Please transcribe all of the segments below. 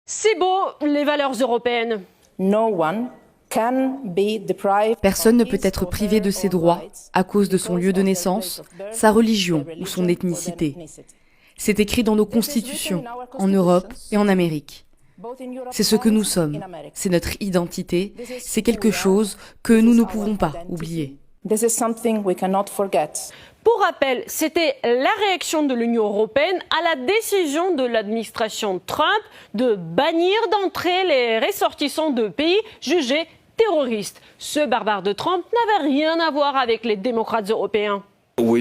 C'est beau, les valeurs européennes. Personne ne peut être privé de ses droits à cause de son lieu de naissance, sa religion ou son ethnicité. C'est écrit dans nos constitutions, en Europe et en Amérique. C'est ce que nous sommes, c'est notre identité, c'est quelque chose que nous ne pouvons pas oublier. Pour rappel, c'était la réaction de l'Union européenne à la décision de l'administration Trump de bannir d'entrée les ressortissants de pays jugés terroristes. Ce barbare de Trump n'avait rien à voir avec les démocrates européens. Nous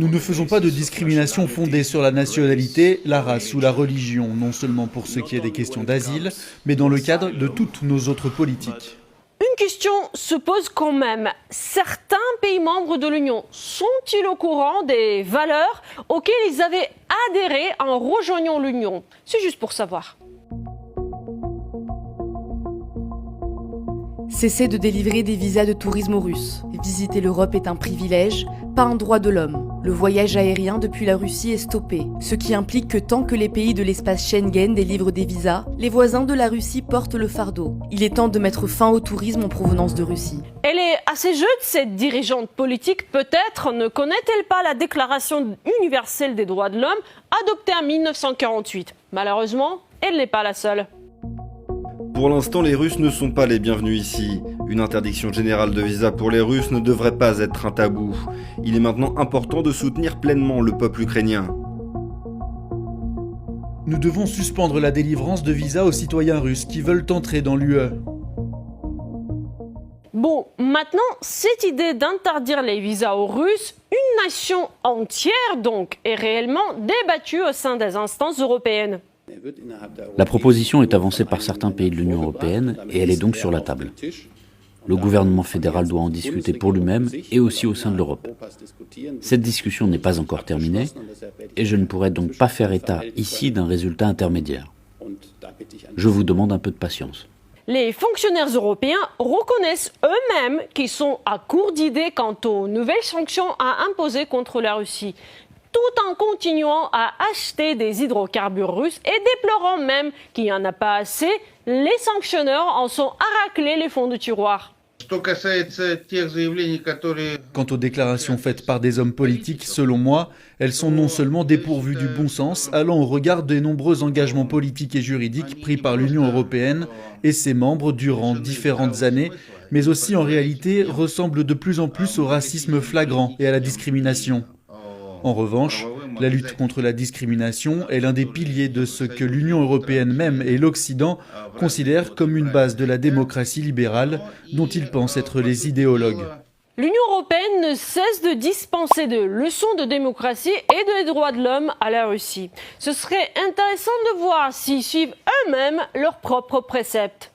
ne faisons pas de discrimination fondée sur la nationalité, la race ou la religion, non seulement pour ce qui est des questions d'asile, mais dans le cadre de toutes nos autres politiques. Une question se pose quand même. Certains pays membres de l'Union sont-ils au courant des valeurs auxquelles ils avaient adhéré en rejoignant l'Union? C'est juste pour savoir. Cessez de délivrer des visas de tourisme aux Russes. Visiter l'Europe est un privilège, pas un droit de l'homme. Le voyage aérien depuis la Russie est stoppé, ce qui implique que tant que les pays de l'espace Schengen délivrent des visas, les voisins de la Russie portent le fardeau. Il est temps de mettre fin au tourisme en provenance de Russie. Elle est assez jeune, cette dirigeante politique, peut-être ne connaît-elle pas la Déclaration universelle des droits de l'homme adoptée en 1948. Malheureusement, elle n'est pas la seule. Pour l'instant, les Russes ne sont pas les bienvenus ici. Une interdiction générale de visa pour les Russes ne devrait pas être un tabou. Il est maintenant important de soutenir pleinement le peuple ukrainien. Nous devons suspendre la délivrance de visas aux citoyens russes qui veulent entrer dans l'UE. Bon, maintenant, cette idée d'interdire les visas aux Russes, une nation entière donc, est réellement débattue au sein des instances européennes. La proposition est avancée par certains pays de l'Union européenne et elle est donc sur la table. Le gouvernement fédéral doit en discuter pour lui-même et aussi au sein de l'Europe. Cette discussion n'est pas encore terminée et je ne pourrais donc pas faire état ici d'un résultat intermédiaire. Je vous demande un peu de patience. Les fonctionnaires européens reconnaissent eux-mêmes qu'ils sont à court d'idées quant aux nouvelles sanctions à imposer contre la Russie, tout en continuant à acheter des hydrocarbures russes et déplorant même qu'il n'y en a pas assez, les sanctionneurs en sont à racler les fonds de tiroir. Quant aux déclarations faites par des hommes politiques, selon moi, elles sont non seulement dépourvues du bon sens, allant au regard des nombreux engagements politiques et juridiques pris par l'Union européenne et ses membres durant différentes années, mais aussi en réalité ressemblent de plus en plus au racisme flagrant et à la discrimination. En revanche, la lutte contre la discrimination est l'un des piliers de ce que l'Union européenne même et l'Occident considèrent comme une base de la démocratie libérale dont ils pensent être les idéologues. L'Union européenne ne cesse de dispenser de leçons de démocratie et de droits de l'homme à la Russie. Ce serait intéressant de voir s'ils suivent eux-mêmes leurs propres préceptes.